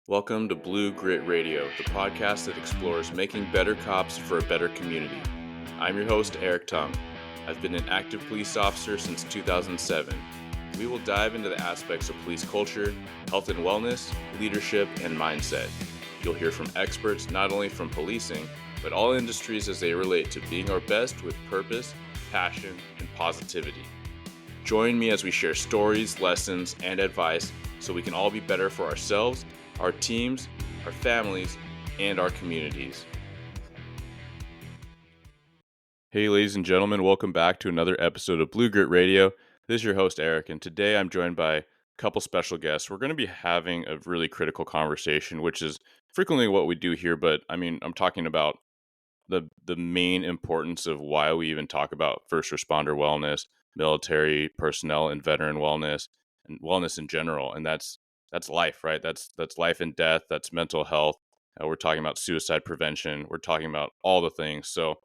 Welcome to Blue Grit Radio, the podcast that explores making better cops for a better community. I'm your host, Eric Tung. I've been an active police officer since 2007. We will dive into the aspects of police culture, health and wellness, leadership, and mindset. You'll hear from experts not only from policing, but all industries as they relate to being our best with purpose, passion, and positivity. Join me as we share stories, lessons, and advice so we can all be better for ourselves, our teams, our families, and our communities. Hey, ladies and gentlemen, welcome back to another episode of Blue Grit Radio. This is your host, Eric, and today I'm joined by a couple special guests. We're going to be having a really critical conversation, which is frequently what we do here, but I'm talking about the main importance of why we even talk about first responder wellness, military personnel and veteran wellness, and wellness in general. And that's life, right? That's life and death. That's mental health. We're talking about suicide prevention. We're talking about all the things. So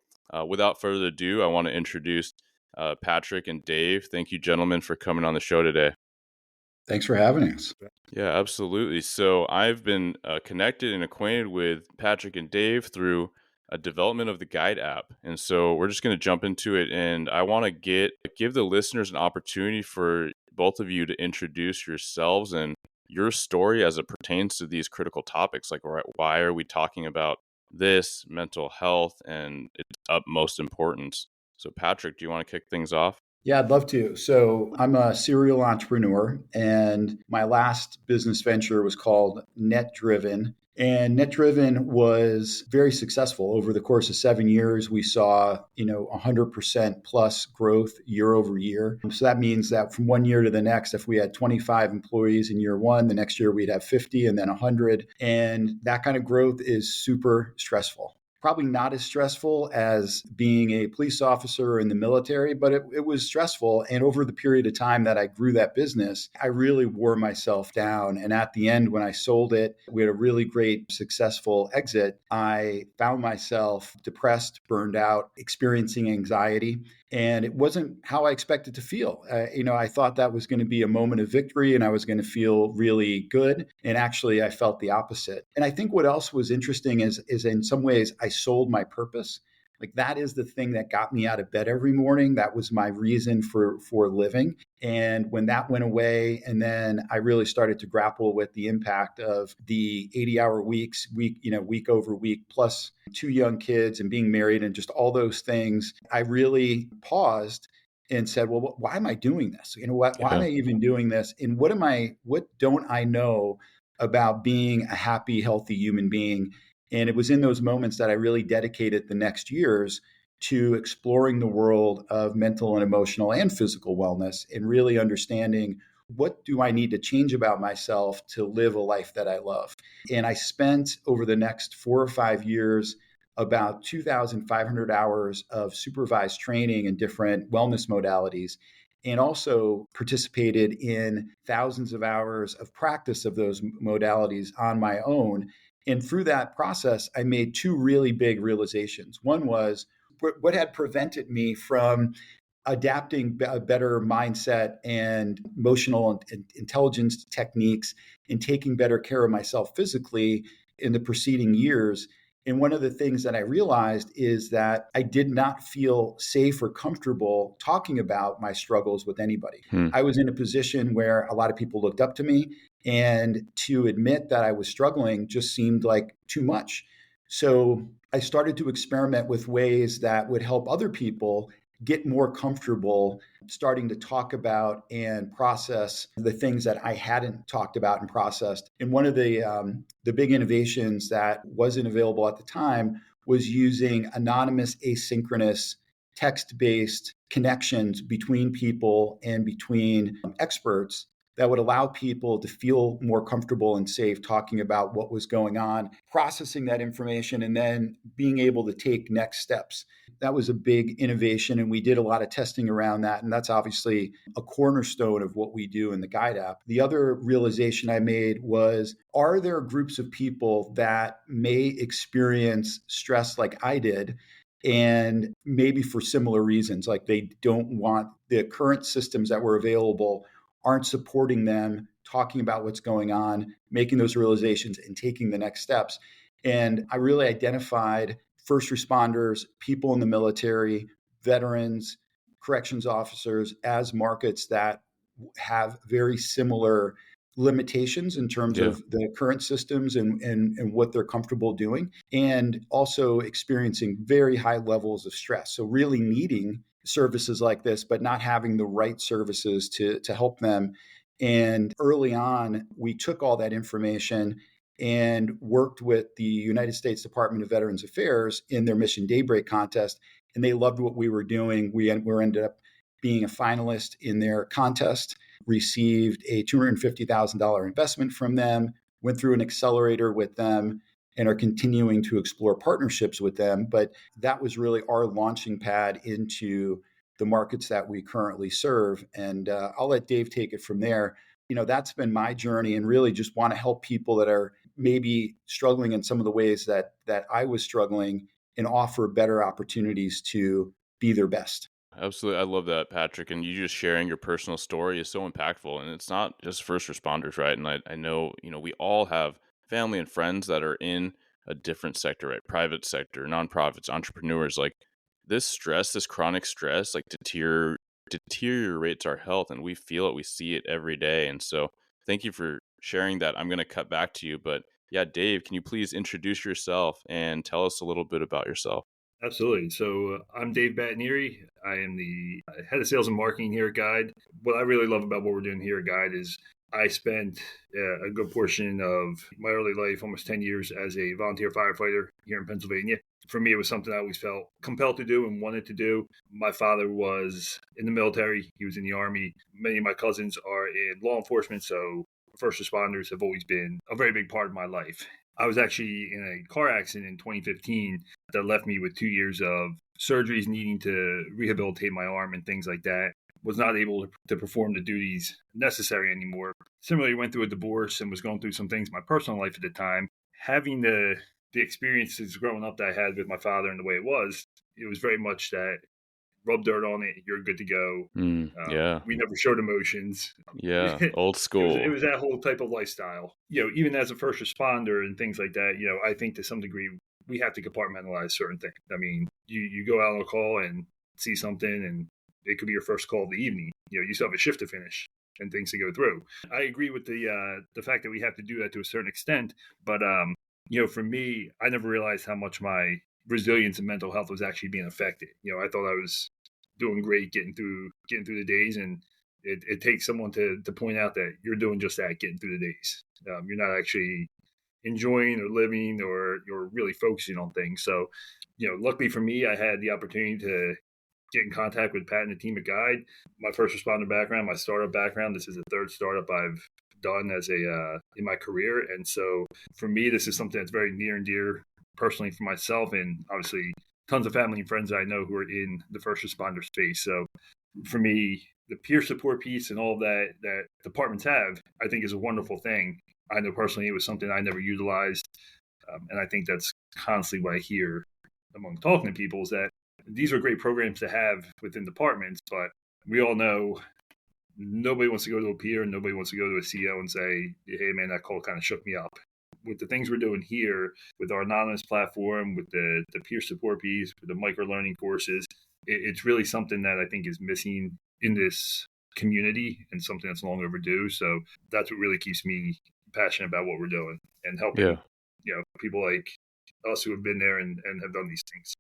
without further ado, I want to introduce Patrick and Dave. Thank you, gentlemen, for coming on the show today. Thanks for having us. Yeah, absolutely. So I've been connected and acquainted with Patrick and Dave through a development of the Guide app. And so we're just going to jump into it. And I want to give the listeners an opportunity for both of you to introduce yourselves and your story as it pertains to these critical topics. Like, why are we talking about this, mental health, and its utmost importance? So Patrick, do you want to kick things off? Yeah, I'd love to. So I'm a serial entrepreneur, and my last business venture was called Net Driven. And Net Driven was very successful. Over the course of 7 years, we saw, 100% plus growth year over year. So that means that from 1 year to the next, if we had 25 employees in year one, the next year we'd have 50 and then 100. And that kind of growth is super stressful. Probably not as stressful as being a police officer in the military, but it was stressful. And over the period of time that I grew that business, I really wore myself down. And at the end, when I sold it, we had a really great, successful exit. I found myself depressed, burned out, experiencing anxiety. And it wasn't how I expected to feel. I thought that was going to be a moment of victory and I was going to feel really good. And actually, I felt the opposite. And I think what else was interesting is in some ways, I sold my purpose. Like that is the thing that got me out of bed every morning. That was my reason for living. And when that went away, and then I really started to grapple with the impact of the 80-hour weeks, week over week, plus 2 young kids and being married and just all those things, I really paused and said, well, why am I doing this? Why am I even doing this? And what don't I know about being a happy, healthy human being? And it was in those moments that I really dedicated the next years to exploring the world of mental and emotional and physical wellness and really understanding what do I need to change about myself to live a life that I love. And I spent over the next 4 or 5 years about 2,500 hours of supervised training in different wellness modalities, and also participated in thousands of hours of practice of those modalities on my own. And through that process, I made 2 really big realizations. One was what had prevented me from adapting a better mindset and emotional intelligence techniques and taking better care of myself physically in the preceding years. And one of the things that I realized is that I did not feel safe or comfortable talking about my struggles with anybody. I was in a position where a lot of people looked up to me, and to admit that I was struggling just seemed like too much. So I started to experiment with ways that would help other people get more comfortable starting to talk about and process the things that I hadn't talked about and processed. And one of the big innovations that wasn't available at the time was using anonymous, asynchronous, text-based connections between people and between experts that would allow people to feel more comfortable and safe talking about what was going on, processing that information, and then being able to take next steps. That was a big innovation, and we did a lot of testing around that, and that's obviously a cornerstone of what we do in the Guide app. The other realization I made was, are there groups of people that may experience stress like I did, and maybe for similar reasons, like they don't want the current systems that were available aren't supporting them talking about what's going on, making those realizations, and taking the next steps. And I really identified first responders, people in the military, veterans, corrections officers as markets that have very similar limitations in terms Yeah. of the current systems and what they're comfortable doing, and also experiencing very high levels of stress. So really needing services like this, but not having the right services to help them. And early on, we took all that information and worked with the United States Department of Veterans Affairs in their Mission Daybreak contest. And they loved what we were doing. We ended up being a finalist in their contest, received a $250,000 investment from them, went through an accelerator with them, and are continuing to explore partnerships with them. But that was really our launching pad into the markets that we currently serve. And I'll let Dave take it from there. That's been my journey, and really just want to help people that are maybe struggling in some of the ways that I was struggling, and offer better opportunities to be their best. Absolutely. I love that, Patrick. And you just sharing your personal story is so impactful. And it's not just first responders, right? And I know, we all have family and friends that are in a different sector, right? Private sector, nonprofits, entrepreneurs. Like this stress, this chronic stress, like deteriorates our health. And we feel it, we see it every day. And so thank you for sharing that. I'm going to cut back to you. But yeah, Dave, can you please introduce yourself and tell us a little bit about yourself? Absolutely. So I'm Dave Battinieri. I am the head of sales and marketing here at Guide. What I really love about what we're doing here at Guide is I spent a good portion of my early life, almost 10 years, as a volunteer firefighter here in Pennsylvania. For me, it was something I always felt compelled to do and wanted to do. My father was in the military. He was in the Army. Many of my cousins are in law enforcement, so first responders have always been a very big part of my life. I was actually in a car accident in 2015 that left me with 2 years of surgeries, needing to rehabilitate my arm and things like that. Was not able to perform the duties necessary anymore. Similarly, went through a divorce and was going through some things in my personal life at the time. Having the experiences growing up that I had with my father and the way it was very much that rub dirt on it, you're good to go. Yeah. We never showed emotions. Yeah. Old It school. was that whole type of lifestyle. Even as a first responder and things like that, I think to some degree we have to compartmentalize certain things. I mean, you go out on a call and see something, and it could be your first call of the evening. You still have a shift to finish and things to go through. I agree with the fact that we have to do that to a certain extent, but for me, I never realized how much my resilience and mental health was actually being affected. I thought I was doing great getting through the days, and it takes someone to point out that you're doing just that, getting through the days. You're not actually enjoying or living, or you're really focusing on things. So, luckily for me, I had the opportunity to get in contact with Pat and the team at Guide. My first responder background, my startup background, this is the third startup I've done as in my career. And so for me, this is something that's very near and dear personally for myself, and obviously tons of family and friends that I know who are in the first responder space. So for me, the peer support piece and all of that departments have, I think is a wonderful thing. I know personally it was something I never utilized. And I think that's constantly what I hear among talking to people, is that these are great programs to have within departments, but we all know nobody wants to go to a peer, and nobody wants to go to a CEO and say, hey man, that call kind of shook me up. With the things we're doing here, with our anonymous platform, with the peer support piece, with the micro learning courses, it's really something that I think is missing in this community, and something that's long overdue. So that's what really keeps me passionate about what we're doing and helping, Yeah. people like us who have been there and have done these things.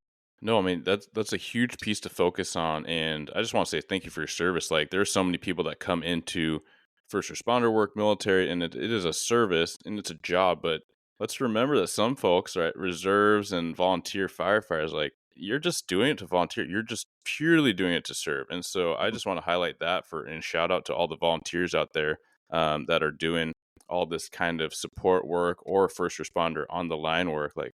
No, I mean that's a huge piece to focus on, and I just want to say thank you for your service. Like there's so many people that come into first responder work, military, and it is a service and it's a job. But let's remember that some folks, right, reserves and volunteer firefighters, like you're just doing it to volunteer. You're just purely doing it to serve. And so I just want to highlight that and shout out to all the volunteers out there that are doing all this kind of support work or first responder on the line work, like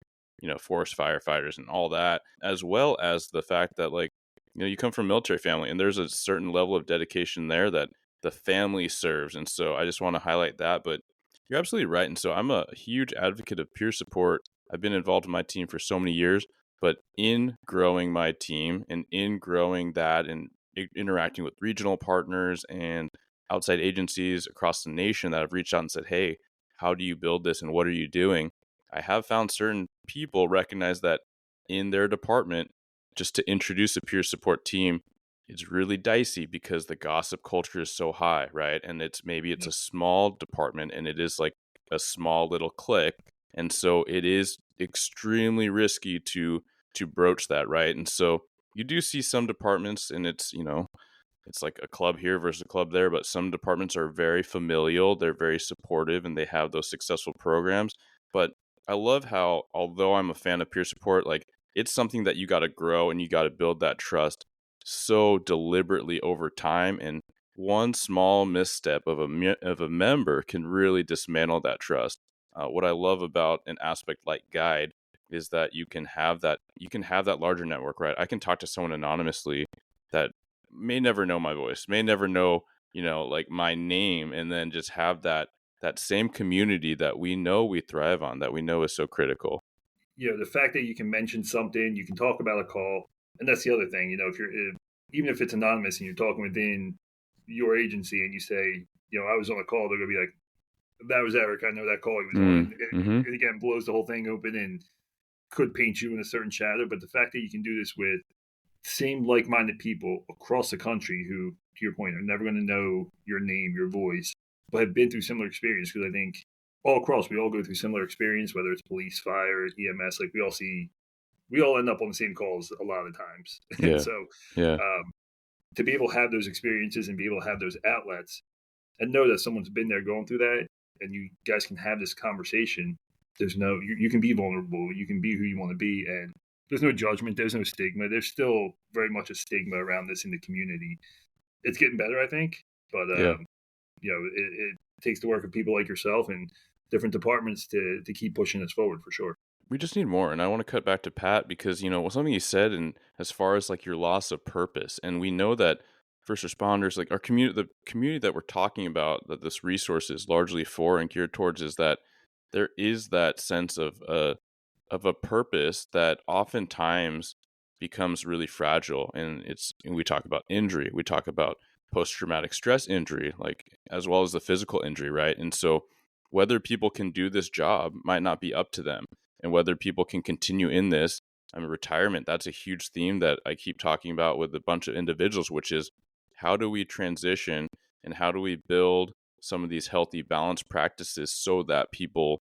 forest firefighters and all that, as well as the fact that you come from a military family and there's a certain level of dedication there that the family serves. And so I just want to highlight that. But you're absolutely right. And so I'm a huge advocate of peer support. I've been involved in my team for so many years, but in growing my team and in growing that and interacting with regional partners and outside agencies across the nation that have reached out and said, hey, how do you build this and what are you doing? I have found certain people recognize that in their department, just to introduce a peer support team, it's really dicey because the gossip culture is so high, right? And maybe it's a small department and it is like a small little clique. And so it is extremely risky to broach that, right? And so you do see some departments, and it's, it's like a club here versus a club there, but some departments are very familial, they're very supportive, and they have those successful programs. But I love how, although I'm a fan of peer support, like it's something that you got to grow and you got to build that trust so deliberately over time. And one small misstep of a member can really dismantle that trust. What I love about an aspect like Guide is that you can have that larger network, right? I can talk to someone anonymously that may never know my voice, may never know, like my name, and then just have that same community that we thrive on, that we know is so critical. The fact that you can mention something, you can talk about a call, and that's the other thing. Even if it's anonymous and you're talking within your agency and you say, I was on a call, they're gonna be like, that was Eric. I know that call he was on. Mm-hmm. And again, blows the whole thing open and could paint you in a certain shadow. But the fact that you can do this with same like-minded people across the country who, to your point, are never going to know your name, your voice, but have been through similar experience. Because I think all across, we all go through similar experience, whether it's police, fire, EMS. Like we all end up on the same calls a lot of times. Yeah. And so, Yeah. to be able to have those experiences and be able to have those outlets and know that someone's been there going through that, and you guys can have this conversation. You can be vulnerable. You can be who you want to be, and there's no judgment. There's no stigma. There's still very much a stigma around this in the community. It's getting better, I think, but it takes the work of people like yourself and different departments to keep pushing this forward for sure. We just need more. And I want to cut back to Pat because, something you said, and as far as like your loss of purpose, and we know that first responders, like our community, the community that we're talking about, that this resource is largely for and geared towards, is that there is that sense of a purpose that oftentimes becomes really fragile. And we talk about injury, we talk about post-traumatic stress injury, like as well as the physical injury, right? And so whether people can do this job might not be up to them, and whether people can continue in this. I mean, retirement, that's a huge theme that I keep talking about with a bunch of individuals, which is how do we transition and how do we build some of these healthy balance practices so that people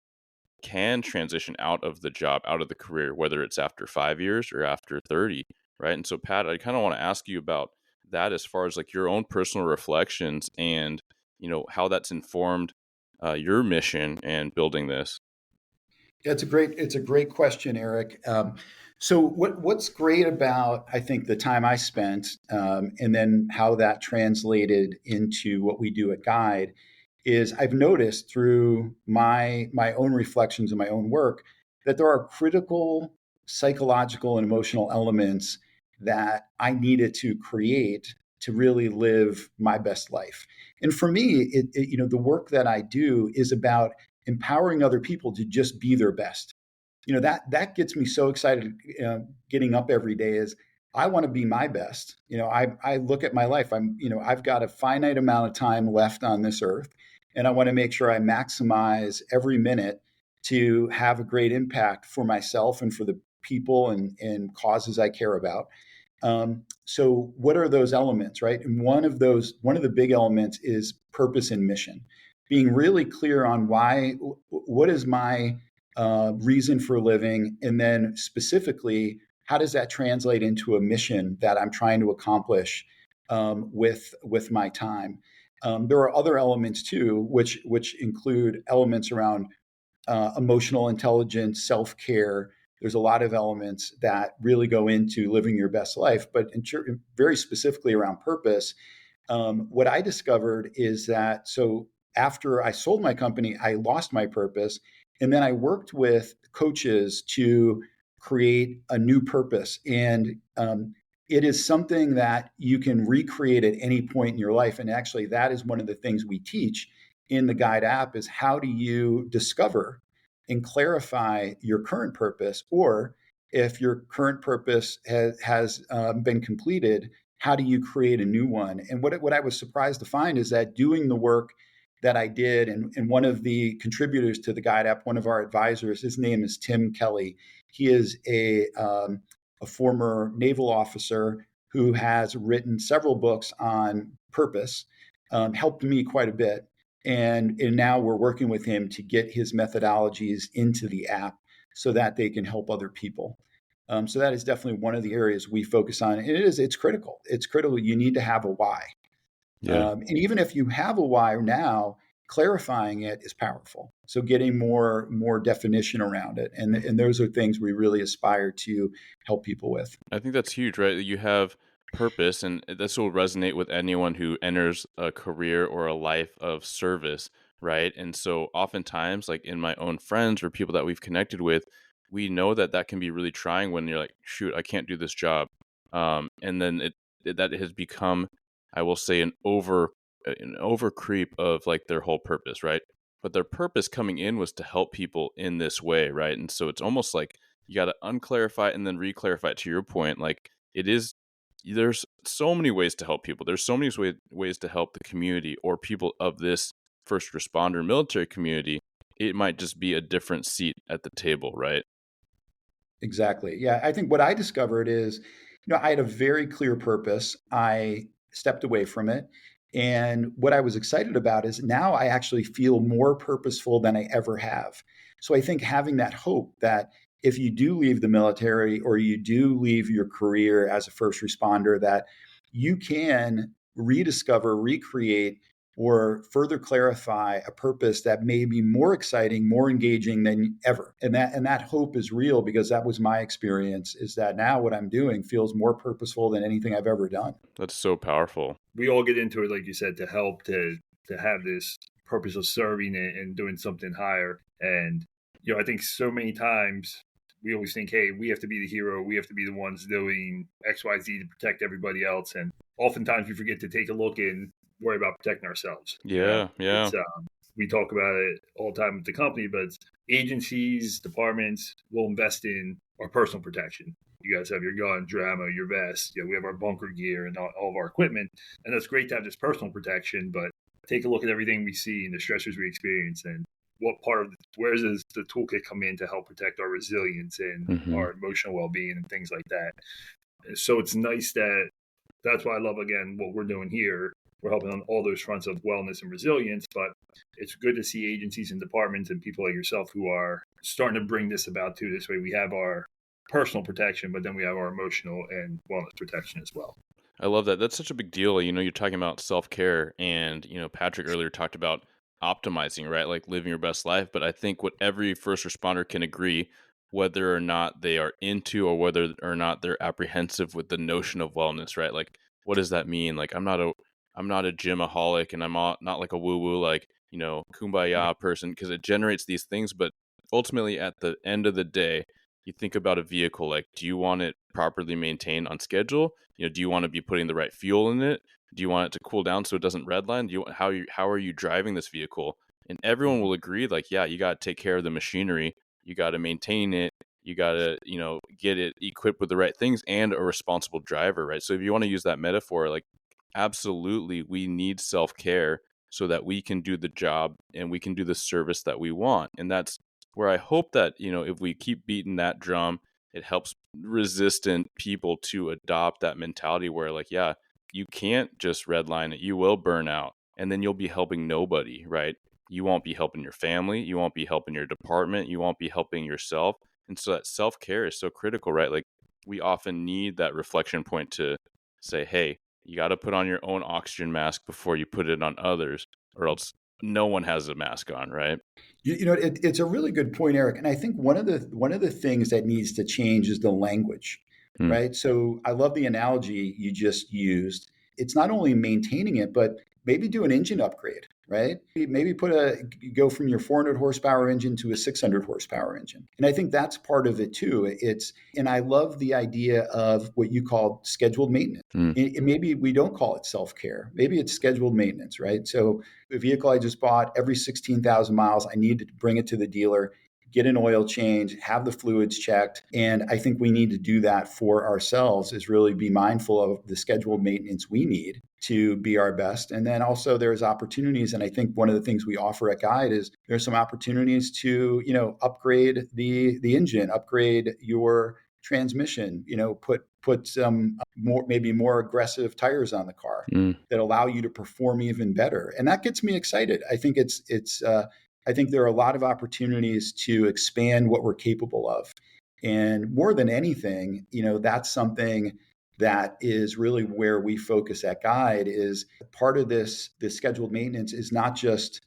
can transition out of the job, out of the career, whether it's after 5 years or after 30, right? And so, Pat, I kind of want to ask you about that as far as like your own personal reflections and, how that's informed your mission and building this. Yeah, it's a great question, Eric. So what's great about, I think, the time I spent, and then how that translated into what we do at Guide, is I've noticed through my own reflections and my own work that there are critical psychological and emotional elements that I needed to create to really live my best life. And for me, the work that I do is about empowering other people to just be their best. That gets me so excited. Getting up every day is I want to be my best. I look at my life. I've got a finite amount of time left on this earth, and I want to make sure I maximize every minute to have a great impact for myself and for the people and causes I care about. So what are those elements, right? And one of the big elements is purpose and mission. Being really clear on what is my reason for living, and then specifically, how does that translate into a mission that I'm trying to accomplish with my time? There are other elements too, which include elements around emotional intelligence, self-care. There's a lot of elements that really go into living your best life, but very specifically around purpose. What I discovered is that after I sold my company, I lost my purpose. And then I worked with coaches to create a new purpose. And it is something that you can recreate at any point in your life. And actually, that is one of the things we teach in the Guide app is how do you discover and clarify your current purpose, or if your current purpose has been completed, how do you create a new one? And what I was surprised to find is that doing the work that I did, and one of the contributors to the guide app, one of our advisors, his name is Tim Kelly. He is a former naval officer who has written several books on purpose, helped me quite a bit. And now we're working with him to get his methodologies into the app so that they can help other people. So that is definitely one of the areas we focus on. And it's critical. It's critical. You need to have a why. Yeah. And even if you have a why now, clarifying it is powerful. So getting more definition around it. And those are things we really aspire to help people with. I think that's huge, right? You have purpose, and this will resonate with anyone who enters a career or a life of service, right? And so oftentimes, like in my own friends or people that we've connected with, we know that that can be really trying when you're like, shoot, I can't do this job. And then that has become, I will say, an over creep of like their whole purpose, right? But their purpose coming in was to help people in this way, right? And so it's almost like you got to unclarify it and then reclarify it. To your point, like it is, there's so many ways to help people. There's so many ways to help the community or people of this first responder military community. It might just be a different seat at the table, right? Exactly. Yeah. I think what I discovered is, I had a very clear purpose. I stepped away from it. And what I was excited about is now I actually feel more purposeful than I ever have. So I think having that hope that if you do leave the military or you do leave your career as a first responder, that you can rediscover, recreate, or further clarify a purpose that may be more exciting, more engaging than ever. And that hope is real because that was my experience, is that now what I'm doing feels more purposeful than anything I've ever done. That's so powerful. We all get into it, like you said, to help, to have this purpose of serving and doing something higher. And, I think so many times we always think, hey, we have to be the hero. We have to be the ones doing X, Y, Z to protect everybody else. And oftentimes we forget to take a look and worry about protecting ourselves. Yeah. We talk about it all the time with the company, but agencies, departments will invest in our personal protection. You guys have your gun, your ammo, your vest. We have our bunker gear and all of our equipment. And that's great to have this personal protection, but take a look at everything we see and the stressors we experience and what part of where does the toolkit come in to help protect our resilience and our emotional well-being and things like that. So it's nice that's why I love, again, what we're doing here. We're helping on all those fronts of wellness and resilience, but it's good to see agencies and departments and people like yourself who are starting to bring this about too. This way we have our personal protection, but then we have our emotional and wellness protection as well. I love that. That's such a big deal. You're talking about self-care and, Patrick earlier talked about optimizing, right? Like living your best life. But I think what every first responder can agree, whether or not they are into or whether or not they're apprehensive with the notion of wellness, right? Like, what does that mean? Like, I'm not a gymaholic and I'm not like a woo-woo, like, kumbaya person, because it generates these things. But ultimately, at the end of the day, you think about a vehicle, like, do you want it properly maintained on schedule? Do you want to be putting the right fuel in it? Do you want it to cool down so it doesn't redline? How are you driving this vehicle? And everyone will agree, like, yeah, you got to take care of the machinery. You got to maintain it. You got to, get it equipped with the right things and a responsible driver, right? So if you want to use that metaphor, like, absolutely, we need self-care so that we can do the job and we can do the service that we want. And that's where I hope that, if we keep beating that drum, it helps resistant people to adopt that mentality where, like, yeah, you can't just redline it. You will burn out and then you'll be helping nobody, right? You won't be helping your family. You won't be helping your department. You won't be helping yourself. And so that self-care is so critical, right? Like, we often need that reflection point to say, hey, you got to put on your own oxygen mask before you put it on others, or else no one has a mask on, right? It's a really good point, Eric. And I think one of the things that needs to change is the language, right? So I love the analogy you just used. It's not only maintaining it, but maybe do an engine upgrade, right? Maybe go from your 400 horsepower engine to a 600 horsepower engine. And I think that's part of it too. And I love the idea of what you call scheduled maintenance. Maybe we don't call it self-care. Maybe it's scheduled maintenance, right? So a vehicle I just bought, every 16,000 miles, I need to bring it to the dealer, get an oil change, have the fluids checked. And I think we need to do that for ourselves, is really be mindful of the scheduled maintenance we need to be our best. And then also there's opportunities. And I think one of the things we offer at Guide is there's some opportunities to, upgrade the engine, upgrade your transmission, put some maybe more aggressive tires on the car that allow you to perform even better. And that gets me excited. I think I think there are a lot of opportunities to expand what we're capable of. And more than anything, that's something that is really where we focus at Guide. Is part of this scheduled maintenance is not just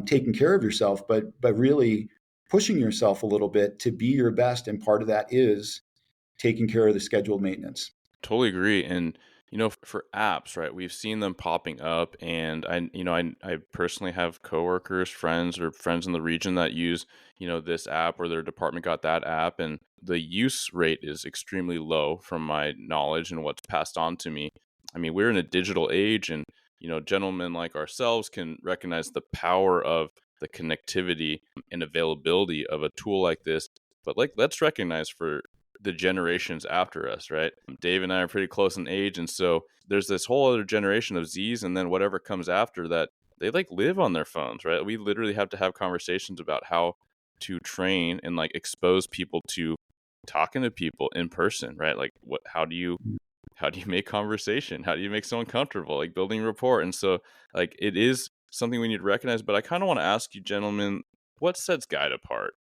taking care of yourself, but really pushing yourself a little bit to be your best. And part of that is taking care of the scheduled maintenance. Totally agree. And, for apps, right, we've seen them popping up, and I personally have coworkers, friends in the region that use, this app, or their department got that app, and the use rate is extremely low from my knowledge and what's passed on to me. I mean, we're in a digital age, and, gentlemen like ourselves can recognize the power of the connectivity and availability of a tool like this. But let's recognize for the generations after us, right? Dave and I are pretty close in age, and so there's this whole other generation of Z's, and then whatever comes after that, they live on their phones, right? We literally have to have conversations about how to train and expose people to talking to people in person, right? How do you make conversation? How do you make someone comfortable? Building rapport. And so it is something we need to recognize. But I kind of want to ask you, gentlemen, what sets Guide apart?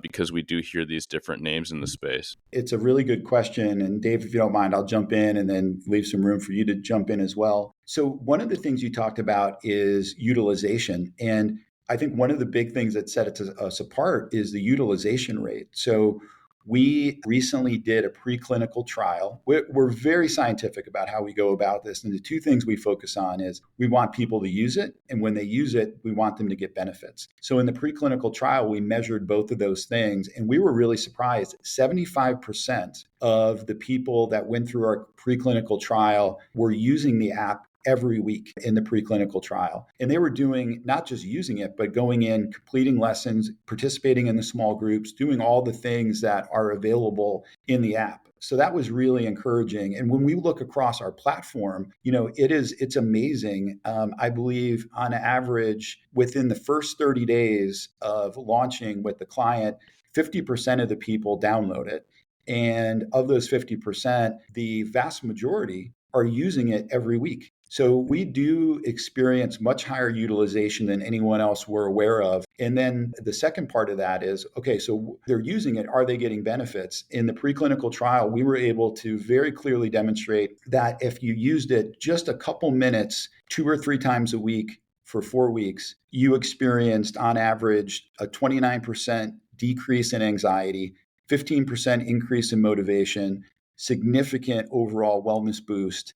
Because we do hear these different names in the space. It's a really good question. And Dave, if you don't mind, I'll jump in and then leave some room for you to jump in as well. So one of the things you talked about is utilization. And I think one of the big things that set us apart is the utilization rate. So we recently did a preclinical trial. We're very scientific about how we go about this. And the two things we focus on is we want people to use it. And when they use it, we want them to get benefits. So in the preclinical trial, we measured both of those things. And we were really surprised. 75% of the people that went through our preclinical trial were using the app every week in the preclinical trial. And they were doing not just using it, but going in, completing lessons, participating in the small groups, doing all the things that are available in the app. So that was really encouraging. And when we look across our platform, it's amazing. I believe on average, within the first 30 days of launching with the client, 50% of the people download it. And of those 50%, the vast majority are using it every week. So we do experience much higher utilization than anyone else we're aware of. And then the second part of that is, okay, so they're using it. Are they getting benefits? In the preclinical trial, we were able to very clearly demonstrate that if you used it just a couple minutes, 2 or 3 times a week for 4 weeks, you experienced on average a 29% decrease in anxiety, 15% increase in motivation, significant overall wellness boost,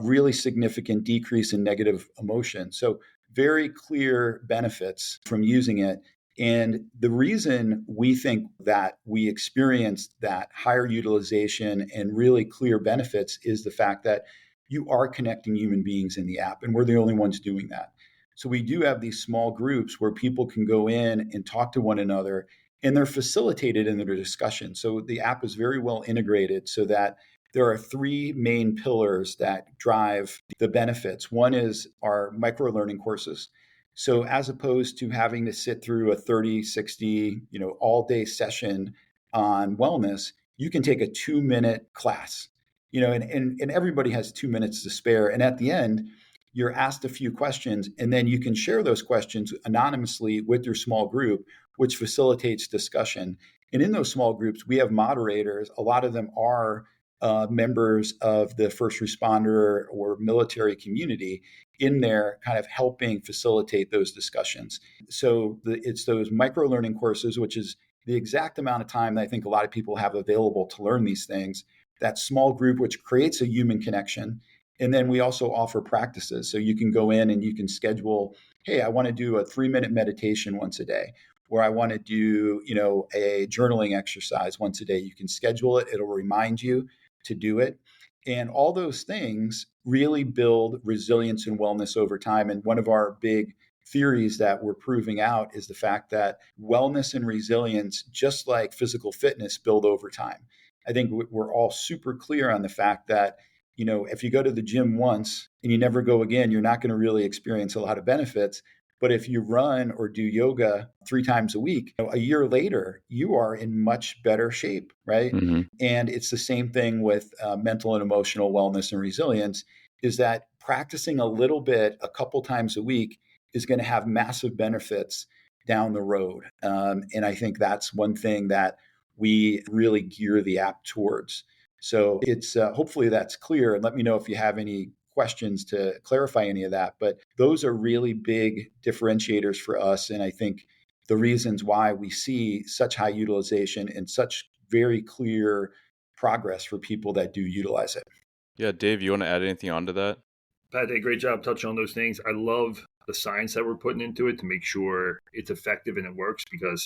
really significant decrease in negative emotion. So very clear benefits from using it. And the reason we think that we experienced that higher utilization and really clear benefits is the fact that you are connecting human beings in the app, and we're the only ones doing that. So we do have these small groups where people can go in and talk to one another, and they're facilitated in their discussion. So the app is very well integrated so that there are 3 main pillars that drive the benefits. One is our micro-learning courses. So as opposed to having to sit through a 30, 60, all-day session on wellness, you can take a 2-minute class, and everybody has 2 minutes to spare. And at the end, you're asked a few questions, and then you can share those questions anonymously with your small group, which facilitates discussion. And in those small groups, we have moderators. A lot of them are members of the first responder or military community in there, kind of helping facilitate those discussions. So it's those micro learning courses, which is the exact amount of time that I think a lot of people have available to learn these things. That small group, which creates a human connection. And then we also offer practices. So you can go in and you can schedule, hey, I want to do a 3-minute meditation once a day, or I want to do, a journaling exercise once a day. You can schedule it. It'll remind you to do it. And all those things really build resilience and wellness over time. And one of our big theories that we're proving out is the fact that wellness and resilience, just like physical fitness, build over time. I think we're all super clear on the fact that, if you go to the gym once and you never go again, you're not going to really experience a lot of benefits. But if you run or do yoga 3 times a week, a year later, you are in much better shape, right? Mm-hmm. And it's the same thing with mental and emotional wellness and resilience, is that practicing a little bit a couple times a week is going to have massive benefits down the road. And I think that's one thing that we really gear the app towards. So it's hopefully that's clear. And let me know if you have any questions to clarify any of that. But those are really big differentiators for us. And I think the reasons why we see such high utilization and such very clear progress for people that do utilize it. Yeah, Dave, you want to add anything onto that? Pat did a great job touching on those things. I love the science that we're putting into it to make sure it's effective and it works, because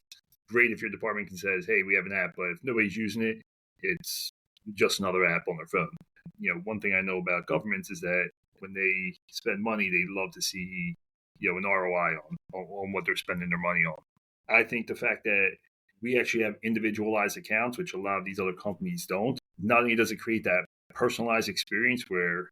great if your department can says, hey, we have an app, but if nobody's using it, it's just another app on their phone. One thing I know about governments is that when they spend money, they love to see, an ROI on what they're spending their money on. I think the fact that we actually have individualized accounts, which a lot of these other companies don't, not only does it create that personalized experience where,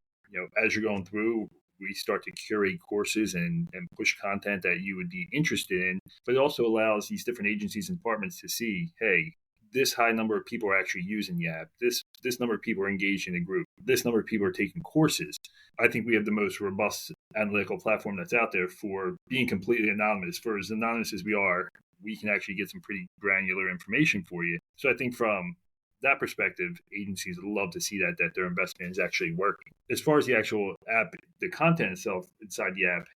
as you're going through, we start to curate courses and push content that you would be interested in, but it also allows these different agencies and departments to see, hey, this high number of people are actually using the app. This number of people are engaged in a group. This number of people are taking courses. I think we have the most robust analytical platform that's out there for being completely anonymous. For as anonymous as we are, we can actually get some pretty granular information for you. So I think from that perspective, agencies would love to see that their investment is actually working. As far as the actual app, the content itself inside the app,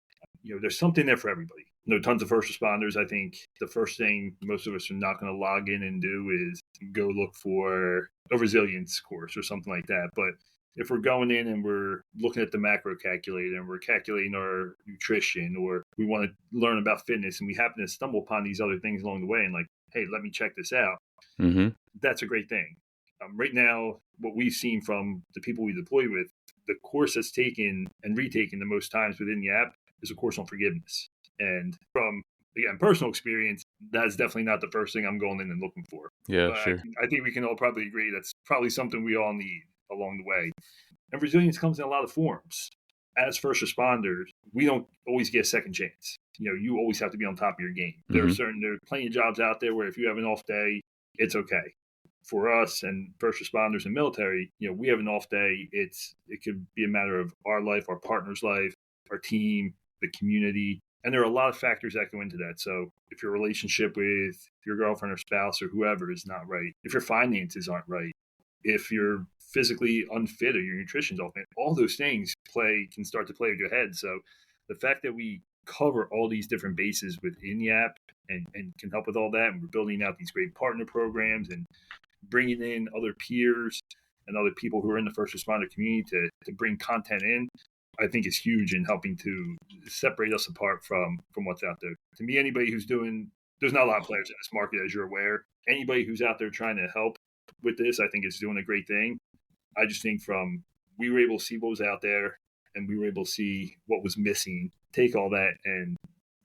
there's something there for everybody. Tons of first responders. I think the first thing most of us are not going to log in and do is go look for a resilience course or something like that. But if we're going in and we're looking at the macro calculator and we're calculating our nutrition, or we want to learn about fitness and we happen to stumble upon these other things along the way and like, hey, let me check this out. Mm-hmm. That's a great thing. Right now, what we've seen from the people we deploy with, the course that's taken and retaken the most times within the app is a course on forgiveness. And from, again, personal experience, that's definitely not the first thing I'm going in and looking for. Yeah, But sure. I think we can all probably agree that's probably something we all need along the way. And resilience comes in a lot of forms. As first responders, we don't always get a second chance. You always have to be on top of your game. There are plenty of jobs out there where if you have an off day, it's okay. For us and first responders and military, we have an off day. It could be a matter of our life, our partner's life, our team, the community. And there are a lot of factors that go into that. So if your relationship with your girlfriend or spouse or whoever is not right, if your finances aren't right, if you're physically unfit or your nutrition's off, all those things can start to play with your head. So the fact that we cover all these different bases within the app and can help with all that, and we're building out these great partner programs and bringing in other peers and other people who are in the first responder community to bring content in, I think is huge in helping to separate us apart from what's out there. To me, anybody who's there's not a lot of players in this market, as you're aware. Anybody who's out there trying to help with this, I think is doing a great thing. I just think we were able to see what was out there and we were able to see what was missing, take all that and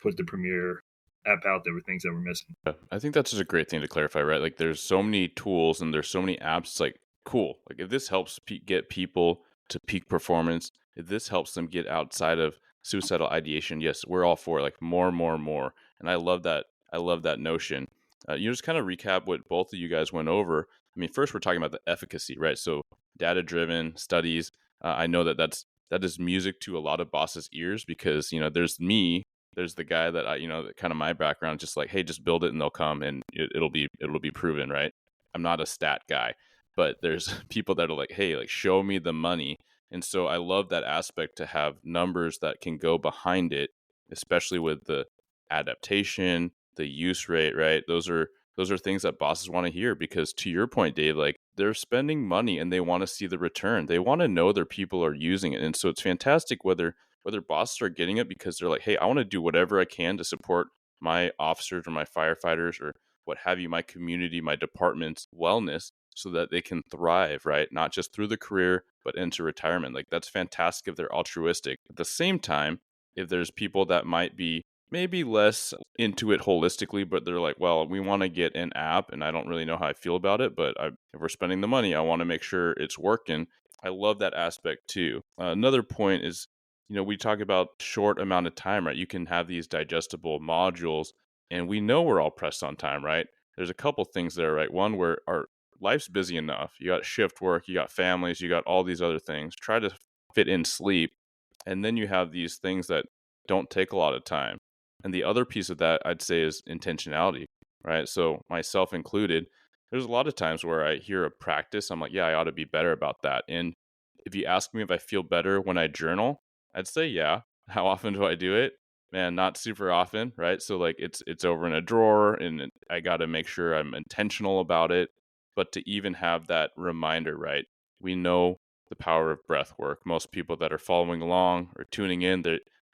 put the premier app out there with things that were missing. Yeah, I think that's just a great thing to clarify, right? Like there's so many tools and there's so many apps. It's like, cool. Like if this helps get people to peak performance, if this helps them get outside of suicidal ideation, yes, we're all for like more. And I love that. I love that notion. Just kind of recap what both of you guys went over. I mean, first we're talking about the efficacy, right? So data-driven studies. I know that is music to a lot of bosses' ears because, there's me, there's the guy that kind of my background, just like, hey, just build it and they'll come and it'll be proven, right? I'm not a stat guy, but there's people that are like, hey, like show me the money. And so I love that aspect to have numbers that can go behind it, especially with the adaptation, the use rate, right? Those are things that bosses want to hear because to your point, Dave, like they're spending money and they want to see the return. They want to know their people are using it. And so it's fantastic whether bosses are getting it because they're like, hey, I want to do whatever I can to support my officers or my firefighters or what have you, my community, my department's wellness so that they can thrive, right? Not just through the career, but into retirement. Like that's fantastic if they're altruistic. At the same time, if there's people that might be maybe less into it holistically, but they're like, well, we want to get an app and I don't really know how I feel about it, but if we're spending the money, I want to make sure it's working. I love that aspect too. Another point is, we talk about short amount of time, right? You can have these digestible modules, and we know we're all pressed on time, right? There's a couple things there, right? One, where our life's busy enough. You got shift work, you got families, you got all these other things. Try to fit in sleep. And then you have these things that don't take a lot of time. And the other piece of that I'd say is intentionality, right? So myself included, there's a lot of times where I hear a practice, I'm like, yeah, I ought to be better about that. And if you ask me if I feel better when I journal, I'd say yeah. How often do I do it? Man, not super often, right? So like it's over in a drawer and I got to make sure I'm intentional about it. But to even have that reminder, right? We know the power of breath work. Most people that are following along or tuning in,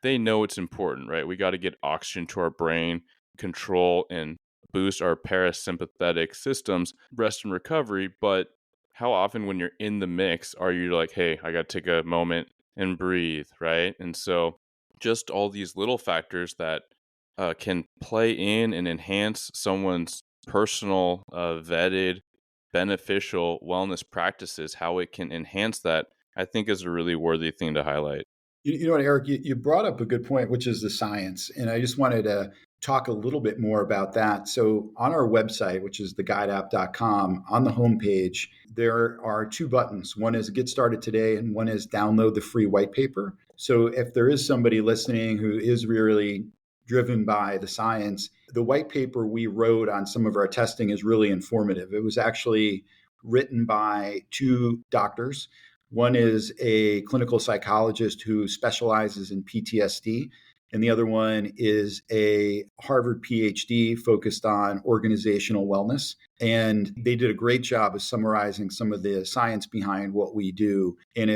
they know it's important, right? We got to get oxygen to our brain, control and boost our parasympathetic systems, rest and recovery. But how often when you're in the mix are you like, hey, I got to take a moment and breathe, right? And so just all these little factors that can play in and enhance someone's personal, vetted, beneficial wellness practices, how it can enhance that, I think is a really worthy thing to highlight. You know what, Eric, you brought up a good point, which is the science. And I just wanted to talk a little bit more about that. So on our website, which is theguideapp.com, on the homepage, there are two buttons. One is Get Started Today, and one is Download the free white paper. So if there is somebody listening who is really driven by the science, the white paper we wrote on some of our testing is really informative. It was actually written by two doctors. One is a clinical psychologist who specializes in PTSD, and the other one is a Harvard PhD focused on organizational wellness. And they did a great job of summarizing some of the science behind what we do. And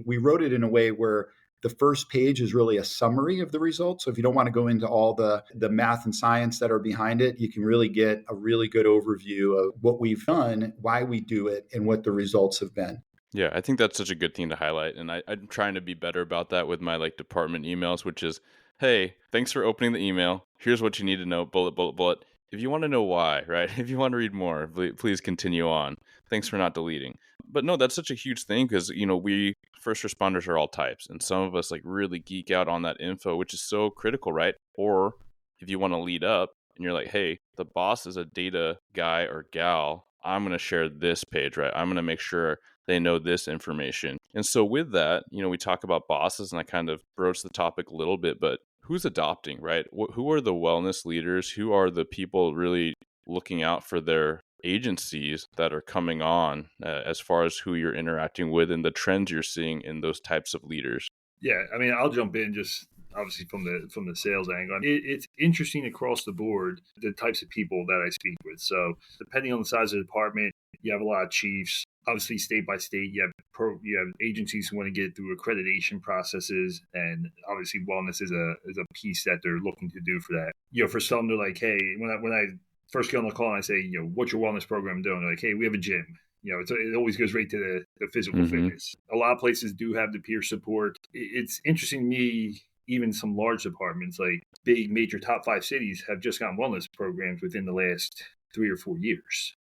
we wrote it in a way where the first page is really a summary of the results. So if you don't want to go into all the math and science that are behind it, you can really get a really good overview of what we've done, why we do it, and what the results have been. Yeah, I think that's such a good thing to highlight. And I'm trying to be better about that with my like department emails, which is, hey, thanks for opening the email. Here's what you need to know, bullet, bullet, bullet. If you want to know why, right? If you want to read more, please continue on. Thanks for not deleting. But no, that's such a huge thing because, we first responders are all types. And some of us like really geek out on that info, which is so critical, right? Or if you want to lead up and you're like, hey, the boss is a data guy or gal, I'm going to share this page, right? I'm going to make sure they know this information. And so with that, we talk about bosses and I kind of broach the topic a little bit, but who's adopting, right? Who are the wellness leaders? Who are the people really looking out for their agencies that are coming on as far as who you're interacting with and the trends you're seeing in those types of leaders? Yeah, I mean, I'll jump in just obviously from the sales angle. It's interesting across the board the types of people that I speak with. So depending on the size of the department, you have a lot of chiefs. Obviously, state by state, you have agencies who want to get through accreditation processes, and obviously, wellness is a piece that they're looking to do for that. For some, they're like, hey, when I first get on the call and I say, what's your wellness program doing? They're like, hey, we have a gym. It always goes right to the physical fitness. A lot of places do have the peer support. It's interesting to me, even some large departments, like big major top 5 cities, have just gotten wellness programs within the last 3 or 4 years.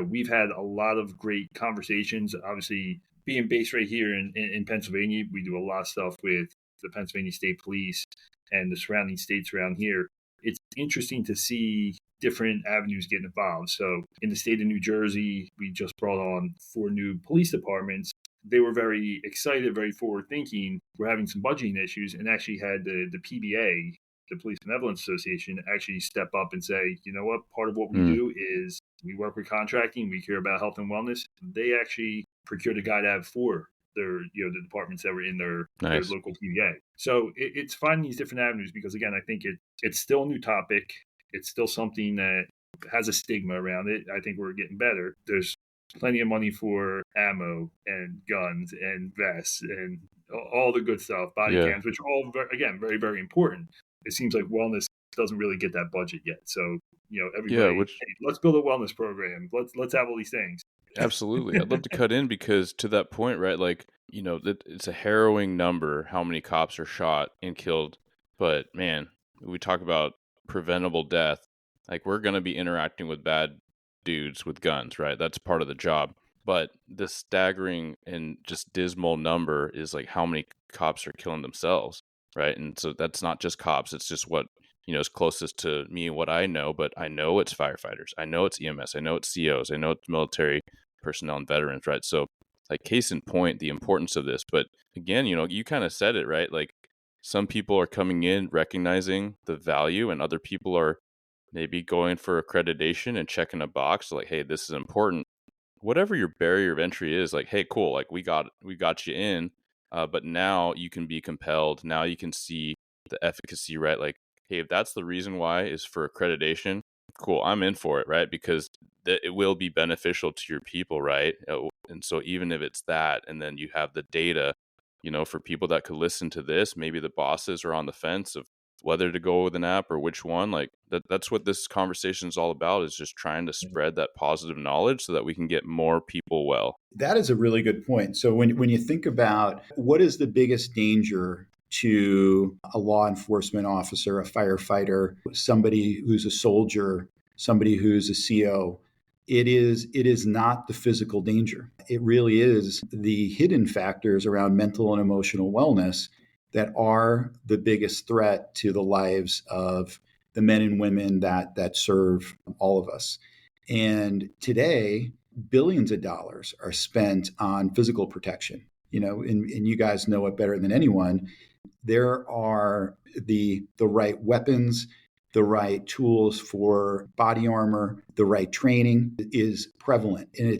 We've had a lot of great conversations. Obviously, being based right here in Pennsylvania, we do a lot of stuff with the Pennsylvania State Police and the surrounding states around here. It's interesting to see different avenues get involved. So in the state of New Jersey, we just brought on 4 new police departments. They were very excited, very forward thinking. We're having some budgeting issues and actually had the PBA, the Police Benevolence Association, actually step up and say, you know what, part of what we do is we work with contracting, we care about health and wellness. They actually procured a guide app for their, the departments that were in their local PBA. So it's finding these different avenues because, again, I think it's still a new topic. It's still something that has a stigma around it. I think we're getting better. There's plenty of money for ammo and guns and vests and all the good stuff, body cams, which are all, again, very, very important. It seems like wellness doesn't really get that budget yet. So, everybody, hey, let's build a wellness program. Let's have all these things. Absolutely. I'd love to cut in because to that point, right, like, it's a harrowing number how many cops are shot and killed. But man, we talk about preventable death, like we're going to be interacting with bad dudes with guns, right? That's part of the job. But the staggering and just dismal number is like how many cops are killing themselves, right? And so that's not just cops, it's just what is closest to me and what I know, but I know it's firefighters, I know it's EMS, I know it's COs, I know it's military personnel and veterans, right? So like case in point, the importance of this. But again, you kind of said it, right? Like some people are coming in recognizing the value and other people are maybe going for accreditation and checking a box like, hey, this is important. Whatever your barrier of entry is, like, hey, cool, like we got you in, but now you can be compelled, now you can see the efficacy, right? Like, hey, if that's the reason why is for accreditation, cool, I'm in for it, right? Because it will be beneficial to your people, right? And so even if it's that, and then you have the data, for people that could listen to this, maybe the bosses are on the fence of whether to go with an app or which one. Like that's what this conversation is all about, is just trying to spread that positive knowledge so that we can get more people well. That is a really good point. So when you think about what is the biggest danger to a law enforcement officer, a firefighter, somebody who's a soldier, somebody who's a CO, it is not the physical danger. It really is the hidden factors around mental and emotional wellness that are the biggest threat to the lives of the men and women that serve all of us. And today, billions of dollars are spent on physical protection. And you guys know it better than anyone. There are the right weapons, the right tools for body armor, the right training is prevalent, and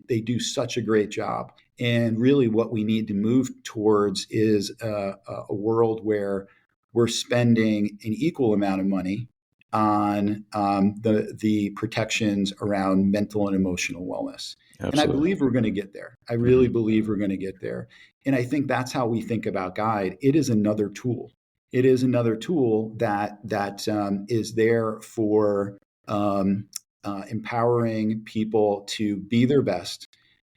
they do such a great job. And really, what we need to move towards is a world where we're spending an equal amount of money on the protections around mental and emotional wellness. And I Absolutely. believe we're going to get there. I really believe we're going to get there. And I think that's how we think about Guide. It is another tool. It is another tool that is there for empowering people to be their best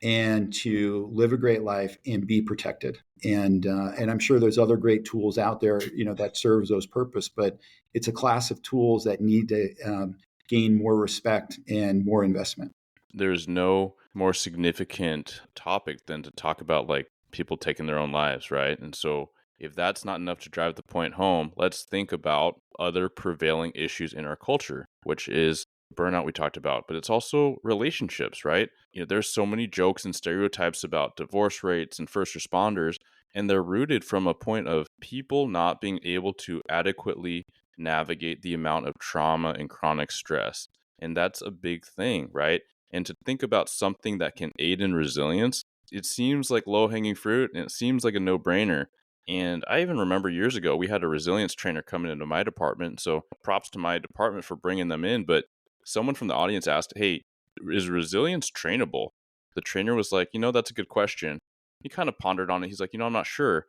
and to live a great life and be protected. And I'm sure there's other great tools out there, that serves those purpose. But it's a class of tools that need to gain more respect and more investment. There's no more significant topic than to talk about like people taking their own lives, right? And so if that's not enough to drive the point home, let's think about other prevailing issues in our culture, which is burnout we talked about, but it's also relationships, right? There's so many jokes and stereotypes about divorce rates and first responders, and they're rooted from a point of people not being able to adequately navigate the amount of trauma and chronic stress. And that's a big thing, right? And to think about something that can aid in resilience, it seems like low-hanging fruit and it seems like a no-brainer. And I even remember years ago, we had a resilience trainer coming into my department. So props to my department for bringing them in. But someone from the audience asked, hey, is resilience trainable? The trainer was like, that's a good question. He kind of pondered on it. He's like, I'm not sure.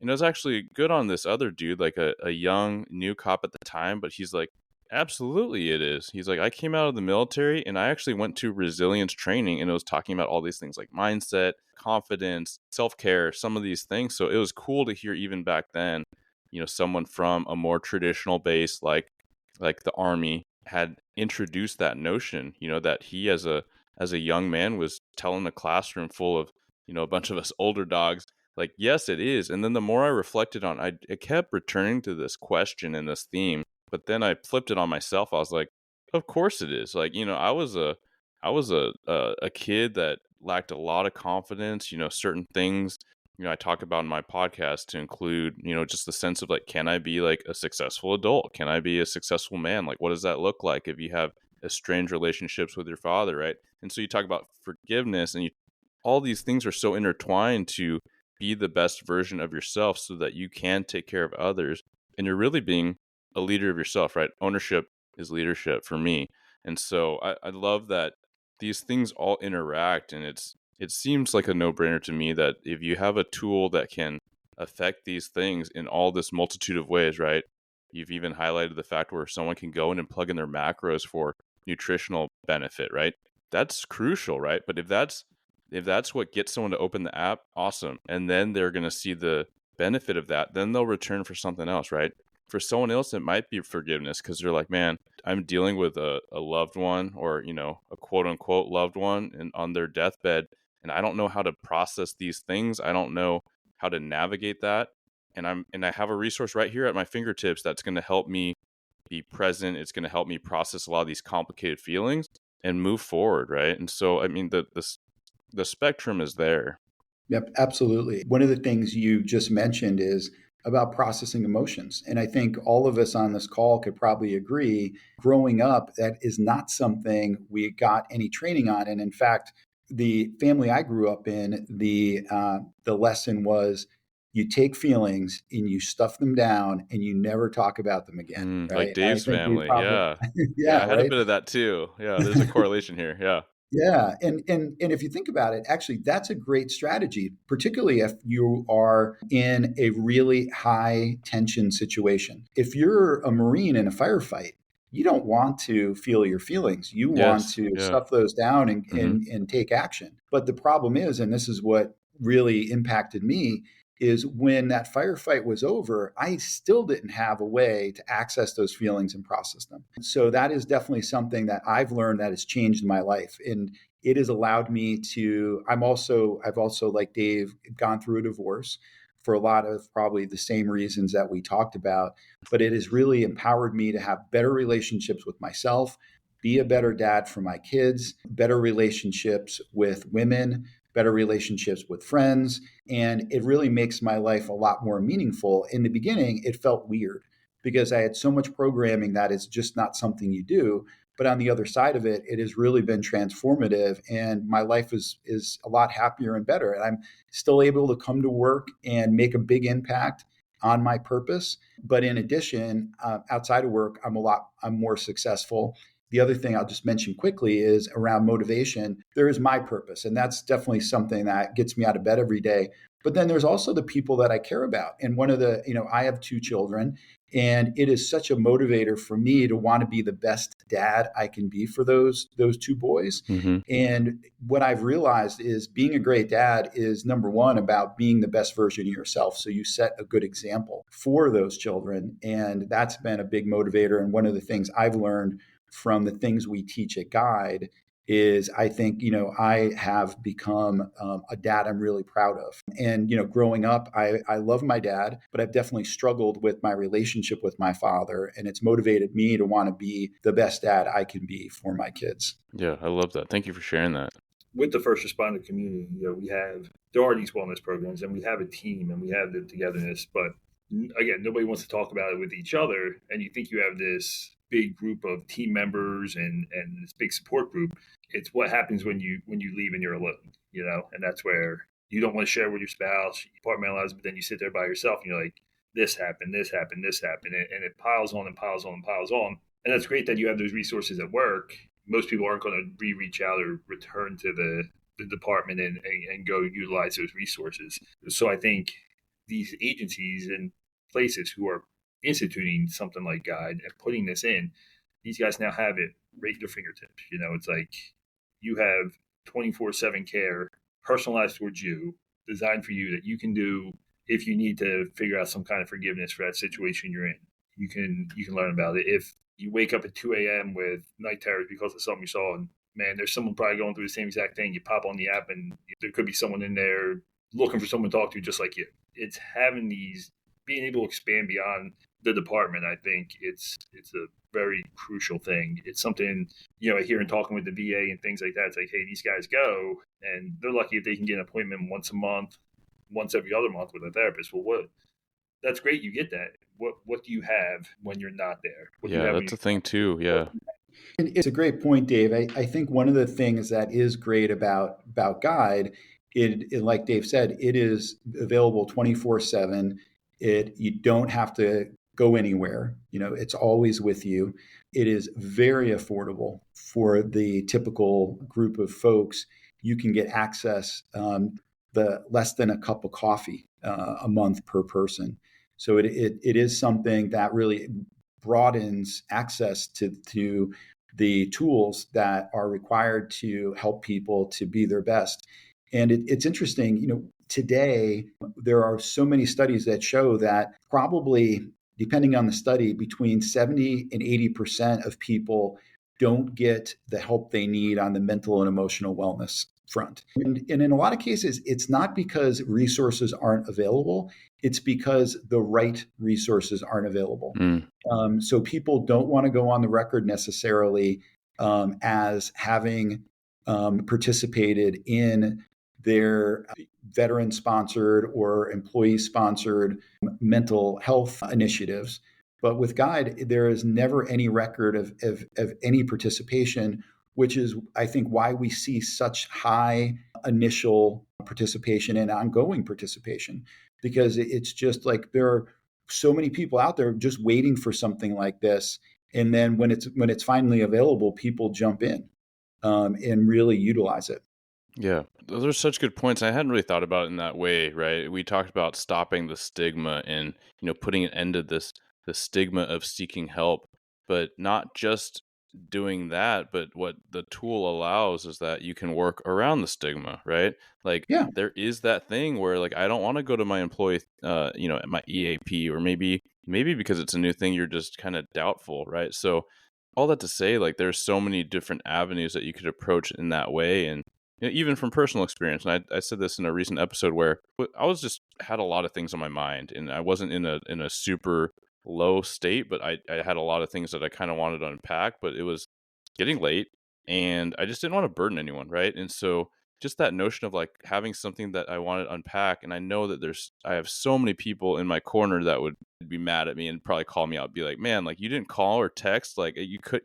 And it was actually good on this other dude, like a young new cop at the time. But he's like, absolutely it is. He's like, I came out of the military and I actually went to resilience training, and it was talking about all these things like mindset, confidence, self-care, some of these things. So it was cool to hear even back then, someone from a more traditional base like the Army had introduced that notion, that he as a young man was telling a classroom full of, a bunch of us older dogs, like, yes, it is. And then the more I reflected on it, I kept returning to this question and this theme. But then I flipped it on myself. I was like, of course it is. Like, I was a kid that lacked a lot of confidence, certain things, I talk about in my podcast to include, just the sense of like, can I be like a successful adult? Can I be a successful man? Like, what does that look like if you have estranged relationships with your father, right? And so you talk about forgiveness, and all these things are so intertwined to be the best version of yourself so that you can take care of others. And you're really being a leader of yourself, right? Ownership is leadership for me. And so I love that these things all interact, and it seems like a no-brainer to me that if you have a tool that can affect these things in all this multitude of ways, right? You've even highlighted the fact where someone can go in and plug in their macros for nutritional benefit, right? That's crucial, right? But if that's what gets someone to open the app, awesome. And then they're going to see the benefit of that. Then they'll return for something else, right? for someone else, it might be forgiveness because they're like, man, I'm dealing with a loved one or, a quote unquote loved one and on their deathbed. And I don't know how to process these things. I don't know how to navigate that. And I have a resource right here at my fingertips that's going to help me be present. It's going to help me process a lot of these complicated feelings and move forward. Right. And so, I mean, the spectrum is there. Yep, absolutely. One of the things you just mentioned is about processing emotions. And I think all of us on this call could probably agree, growing up, that is not something we got any training on. And in fact, the family I grew up in, the lesson was you take feelings and you stuff them down and you never talk about them again, Like right? And I Dave's think we family. probably, Yeah. Yeah. yeah, I had a right. bit of that too. Yeah. There's a correlation here. Yeah. Yeah, and if you think about it, actually, that's a great strategy, particularly if you are in a really high tension situation. If you're a Marine in a firefight, you don't want to feel your feelings. You want Yes. to Yeah. stuff those down and Mm-hmm. take action. But the problem is, and this is what really impacted me, is when that firefight was over, I still didn't have a way to access those feelings and process them. So that is definitely something that I've learned that has changed my life. And it has allowed me to, I've also, like Dave, gone through a divorce for a lot of probably the same reasons that we talked about. But it has really empowered me to have better relationships with myself, be a better dad for my kids, better relationships with women, better relationships with friends. And it really makes my life a lot more meaningful. In the beginning, it felt weird because I had so much programming that is just not something you do. But on the other side of it, it has really been transformative, and my life is a lot happier and better. And I'm still able to come to work and make a big impact on my purpose. But in addition, outside of work, I'm more successful. The other thing I'll just mention quickly is around motivation. There is my purpose, and that's definitely something that gets me out of bed every day. But then there's also the people that I care about. And one of the, I have 2 children, and it is such a motivator for me to want to be the best dad I can be for those 2 boys. Mm-hmm. And what I've realized is being a great dad is, number one, about being the best version of yourself. So you set a good example for those children. And that's been a big motivator. And one of the things I've learned from the things we teach at Guide is I think, I have become a dad I'm really proud of. And, growing up, I love my dad, but I've definitely struggled with my relationship with my father. And it's motivated me to want to be the best dad I can be for my kids. Yeah, I love that. Thank you for sharing that. With the first responder community, there are these wellness programs and we have a team and we have the togetherness, but again, nobody wants to talk about it with each other. And you think you have this big group of team members and this big support group. It's what happens when you leave and you're alone, and that's where you don't want to share with your spouse, you compartmentalize, but then you sit there by yourself and you're like, this happened, this happened, this happened. And it piles on and piles on and piles on. And that's great that you have those resources at work. Most people aren't going to reach out or return to the department and go utilize those resources. So I think these agencies and places who are instituting something like Guide and putting this in, these guys now have it right at their fingertips. It's like you have 24/7 care personalized towards you, designed for you that you can do if you need to figure out some kind of forgiveness for that situation you're in. You can learn about it. If you wake up at 2 a.m. with night terrors because of something you saw, and man, there's someone probably going through the same exact thing. You pop on the app and there could be someone in there looking for someone to talk to just like you. It's having being able to expand beyond the department. I think it's a very crucial thing. It's something, I hear in talking with the VA and things like that. It's like, hey, these guys go and they're lucky if they can get an appointment once a month, once every other month with a therapist. Well, that's great. You get that. What do you have when you're not there? Yeah, that's a thing too. Yeah. It's a great point, Dave. I think one of the things that is great about Guide, like Dave said, it is available 24/7. You don't have to go anywhere. It's always with you. It is very affordable for the typical group of folks. You can get access the less than a cup of coffee a month per person. So it is something that really broadens access to the tools that are required to help people to be their best. And it's interesting, today there are so many studies that show that probably depending on the study, between 70 and 80% of people don't get the help they need on the mental and emotional wellness front. And in a lot of cases, it's not because resources aren't available, it's because the right resources aren't available. So people don't want to go on the record necessarily as having participated in their veteran-sponsored or employee-sponsored mental health initiatives. But with Guide, there is never any record of any participation, which is, I think, why we see such high initial participation and ongoing participation, because it's just like there are so many people out there just waiting for something like this. And then when it's finally available, people jump in and really utilize it. Yeah, those are such good points. I hadn't really thought about it in that way, right? We talked about stopping the stigma and, putting an end to the stigma of seeking help, but not just doing that, but what the tool allows is that you can work around the stigma, right? Like Yeah. there is that thing where like I don't want to go to my employee at my EAP, or maybe because it's a new thing you're just kind of doubtful, right? So all that to say, like there's so many different avenues that you could approach in that way. And even from personal experience, and I said this in a recent episode where I was just had a lot of things on my mind, and I wasn't in a super low state, but I had a lot of things that I kind of wanted to unpack, but it was getting late, and I just didn't want to burden anyone, right? And so just that notion of like having something that I wanted to unpack, and I know that I have so many people in my corner that would be mad at me and probably call me out, be like, man, like you didn't call or text, like you could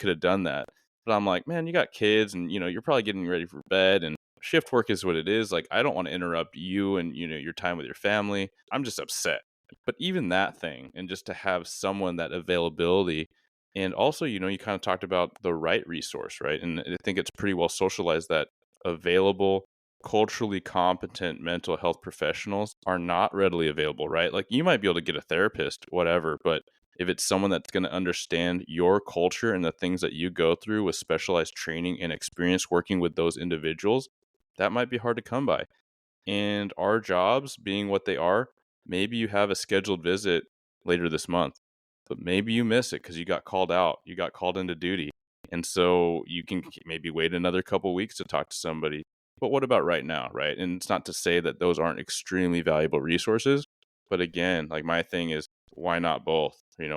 have done that. But I'm like, man, you got kids and, you're probably getting ready for bed, and shift work is what it is. Like, I don't want to interrupt you and, your time with your family. I'm just upset. But even that thing, and just to have someone, that availability, and also, you kind of talked about the right resource, right? And I think it's pretty well socialized that available, culturally competent mental health professionals are not readily available, right? Like you might be able to get a therapist, whatever, but if it's someone that's going to understand your culture and the things that you go through with specialized training and experience working with those individuals, that might be hard to come by. And our jobs being what they are, maybe you have a scheduled visit later this month, but maybe you miss it because you got called out, you got called into duty. And so you can maybe wait another couple weeks to talk to somebody. But what about right now, right? And it's not to say that those aren't extremely valuable resources. But again, like my thing is, why not both?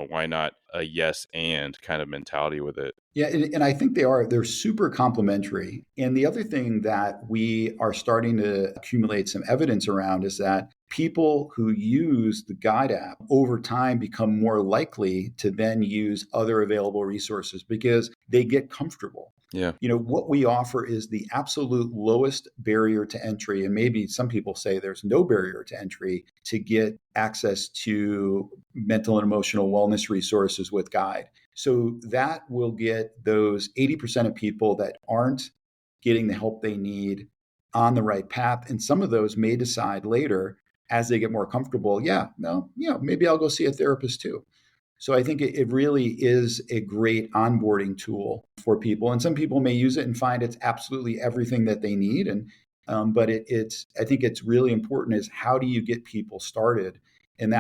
Why not a yes and kind of mentality with it? Yeah, and I think they're super complementary. And the other thing that we are starting to accumulate some evidence around is that people who use the Guide app over time become more likely to then use other available resources because they get comfortable. Yeah. What we offer is the absolute lowest barrier to entry. And maybe some people say there's no barrier to entry to get access to mental and emotional wellness resources with Guide. So that will get those 80% of people that aren't getting the help they need on the right path. And some of those may decide later as they get more comfortable, maybe I'll go see a therapist too. So I think it really is a great onboarding tool for people. And some people may use it and find it's absolutely everything that they need. But I think it's really important is how do you get people started? And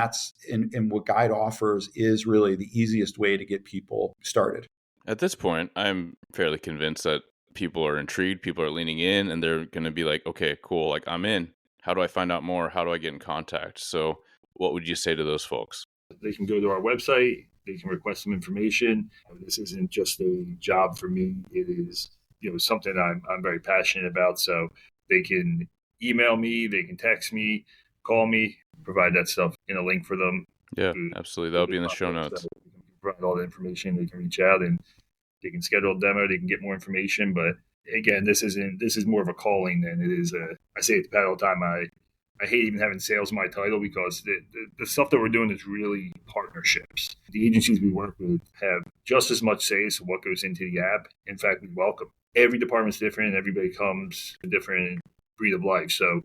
and what Guide offers is really the easiest way to get people started. At this point, I'm fairly convinced that people are intrigued, people are leaning in, and they're going to be like, okay, cool, like I'm in. How do I find out more? How do I get in contact? So what would you say to those folks? They can go to our website. They can request some information. This isn't just a job for me. It is, something I'm very passionate about. So they can email me, they can text me, call me, provide that stuff in a link for them. Yeah, absolutely. That'll be in the show notes. So we can provide all the information. They can reach out and they can schedule a demo. They can get more information. But again, this is more of a calling than it is I say it to Pat all the time. I hate even having sales in my title because the stuff that we're doing is really partnerships. The agencies we work with have just as much say as to what goes into the app. In fact, we welcome. Every department's different. Everybody comes a different breed of life. So,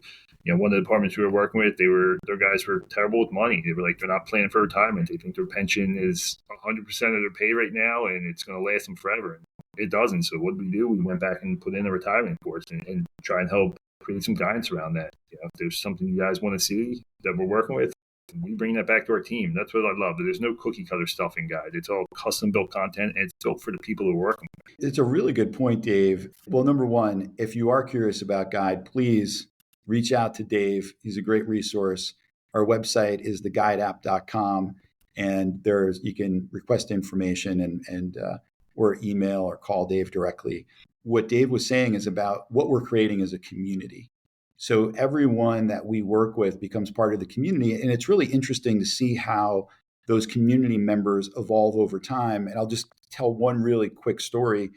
one of the departments we were working with, their guys were terrible with money. They were like, they're not planning for retirement. They think their pension is 100% of their pay right now, and it's going to last them forever. It doesn't. So what did we do? We went back and put in a retirement course and try and help create some guidance around that. If there's something you guys want to see that we're working with, We bring that back to our team. That's what I love. There's no cookie cutter stuff in Guide. It's all custom built content, and it's built for the people who are working. It's a really good point, Dave. Well, number one, if you are curious about Guide, please reach out to Dave. He's a great resource. Our website is theguideapp.com, and you can request information and or email or call Dave directly. What Dave was saying is about what we're creating as a community. So everyone that we work with becomes part of the community, and it's really interesting to see how those community members evolve over time. And I'll just tell one really quick story.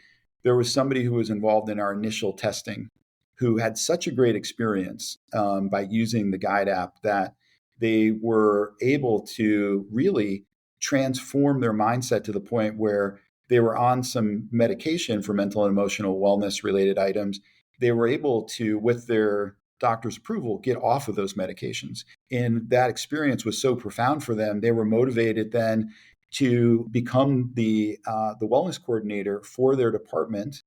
There was somebody who was involved in our initial testing who had such a great experience by using the Guide app that they were able to really transform their mindset to the point where they were on some medication for mental and emotional wellness related items. They were able to, with their doctor's approval, get off of those medications. And that experience was so profound for them. They were motivated then to become the wellness coordinator for their department,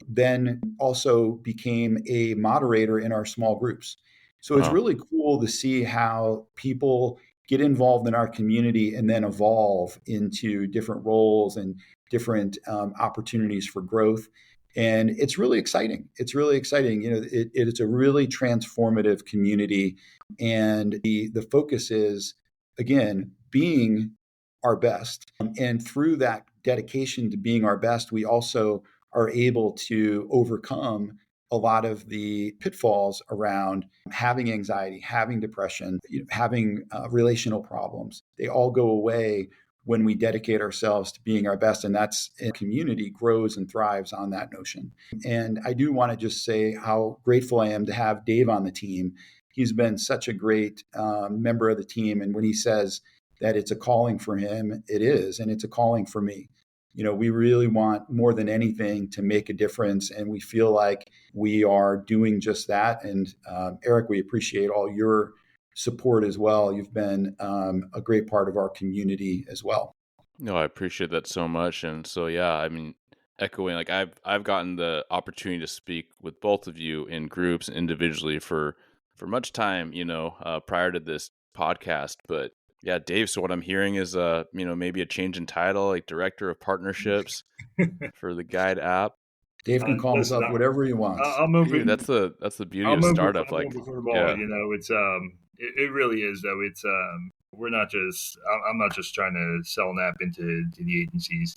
then also became a moderator in our small groups. So it's really cool to see how people get involved in our community and then evolve into different roles and different opportunities for growth. And it's really exciting. It's really exciting. It's a really transformative community. And the focus is, again, being our best. And through that dedication to being our best, we also are able to overcome a lot of the pitfalls around having anxiety, having depression, having relational problems. They all go away when we dedicate ourselves to being our best. And that's a community grows and thrives on that notion. And I do want to just say how grateful I am to have Dave on the team. He's been such a great member of the team. And when he says that it's a calling for him, it is. And it's a calling for me. We really want more than anything to make a difference. And we feel like we are doing just that. And Eric, we appreciate all your support as well. You've been a great part of our community as well. No, I appreciate that so much. And so, yeah, I mean, echoing, like I've gotten the opportunity to speak with both of you in groups and individually for much time, prior to this podcast. But yeah, Dave, so what I'm hearing is, maybe a change in title, like director of partnerships for the Guide app. Dave can call himself whatever he wants. I'll move Dude, that's the beauty of startup. Like, yeah. It's it really is though. It's we're not just. I'm not just trying to sell an app into the agencies.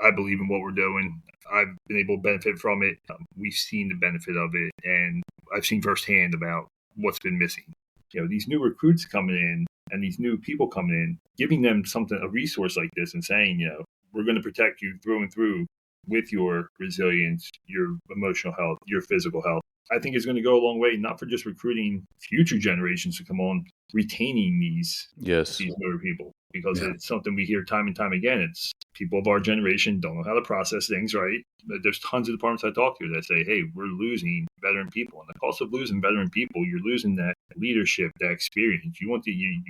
I believe in what we're doing. I've been able to benefit from it. We've seen the benefit of it, and I've seen firsthand about what's been missing. These new recruits coming in and these new people coming in, giving them a resource like this and saying, we're going to protect you through and through with your resilience, your emotional health, your physical health. I think is going to go a long way, not for just recruiting future generations to come on, retaining these newer people, because it's something we hear time and time again. It's people of our generation don't know how to process things right. There's tons of departments I talk to that say, hey, we're losing veteran people. And the cost of losing veteran people, you're losing that leadership, that experience. You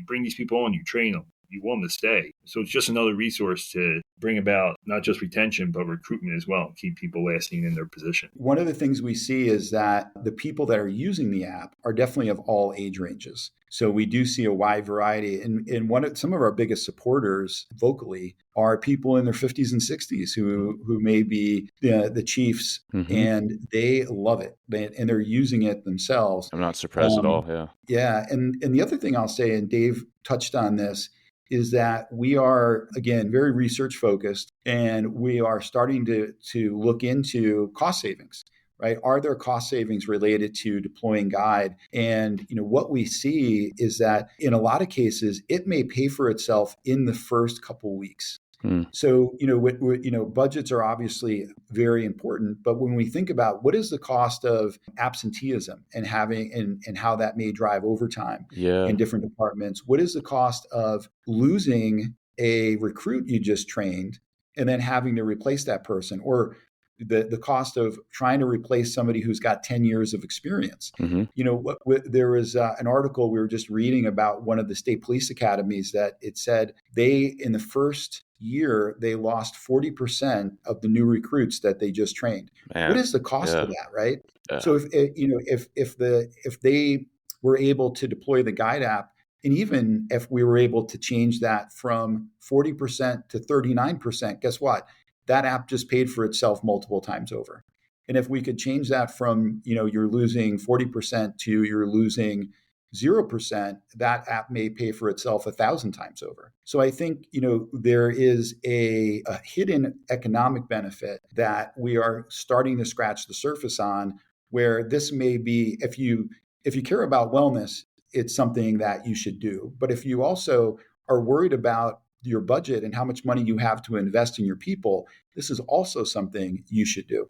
bring these people on, you train them, you want them to stay. So it's just another resource to bring about not just retention, but recruitment as well, keep people lasting in their position. One of the things we see is that the people that are using the app are definitely of all age ranges. So we do see a wide variety. And some of our biggest supporters vocally are people in their 50s and 60s who may be the chiefs, and they love it. And they're using it themselves. I'm not surprised at all. Yeah. Yeah. And the other thing I'll say, and Dave touched on this, is that we are, again, very research focused, and we are starting to look into cost savings, right? Are there cost savings related to deploying Guide? And, what we see is that in a lot of cases, it may pay for itself in the first couple weeks. So, budgets are obviously very important, but when we think about what is the cost of absenteeism and how that may drive overtime in different departments, what is the cost of losing a recruit you just trained and then having to replace that person, or the cost of trying to replace somebody who's got 10 years of experience. There was an article we were just reading about one of the state police academies that it said in the first year, they lost 40% of the new recruits that they just trained. Man. What is the cost of that, right? Yeah. So if they were able to deploy the Guide app And even if we were able to change that from 40% to 39%, guess what? That app just paid for itself multiple times over. And if we could change that from, you're losing 40% to you're losing 0%, that app may pay for itself 1,000 times over. So I think, there is a hidden economic benefit that we are starting to scratch the surface on, where this may be, if you care about wellness, it's something that you should do. But if you also are worried about your budget and how much money you have to invest in your people, this is also something you should do.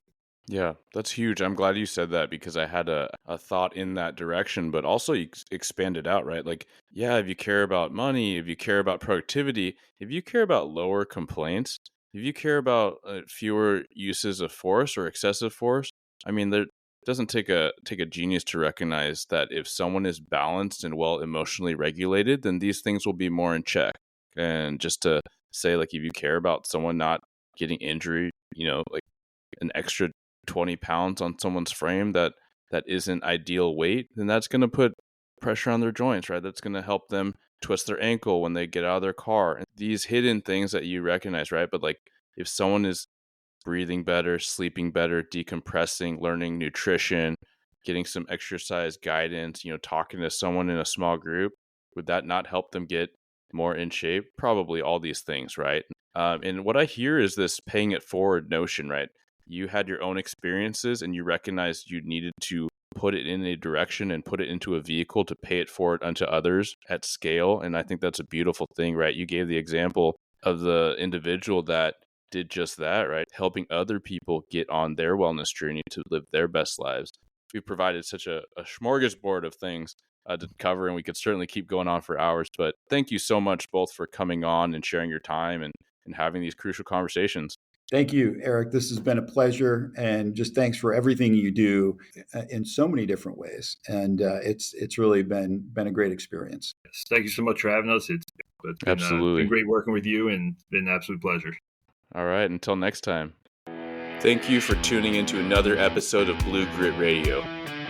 Yeah, that's huge. I'm glad you said that because I had a thought in that direction, but also you expand it out, right? Like, yeah, if you care about money, if you care about productivity, if you care about lower complaints, if you care about fewer uses of force or excessive force, I mean, there doesn't take a genius to recognize that if someone is balanced and well emotionally regulated, then these things will be more in check. And just to say, like, if you care about someone not getting injury, like an extra 20 pounds on someone's frame that isn't ideal weight, then that's going to put pressure on their joints, right? That's going to help them twist their ankle when they get out of their car. And these hidden things that you recognize, right? But like if someone is breathing better, sleeping better, decompressing, learning nutrition, getting some exercise guidance, talking to someone in a small group, would that not help them get more in shape? Probably all these things, right? And what I hear is this paying it forward notion, right? You had your own experiences and you recognized you needed to put it in a direction and put it into a vehicle to pay it forward unto others at scale. And I think that's a beautiful thing, right? You gave the example of the individual that did just that, right? Helping other people get on their wellness journey to live their best lives. We provided such a smorgasbord of things to cover, and we could certainly keep going on for hours. But thank you so much both for coming on and sharing your time and having these crucial conversations. Thank you, Eric. This has been a pleasure, and just thanks for everything you do in so many different ways. And it's really been a great experience. Yes, thank you so much for having us. It's been, Absolutely. Been great working with you, and been an absolute pleasure. All right, until next time. Thank you for tuning into another episode of Blue Grit Radio.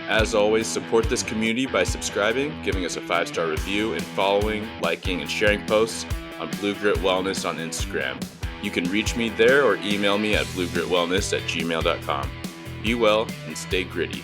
As always, support this community by subscribing, giving us a 5-star review, and following, liking, and sharing posts on Blue Grit Wellness on Instagram. You can reach me there or email me at bluegritwellness@gmail.com. Be well and stay gritty.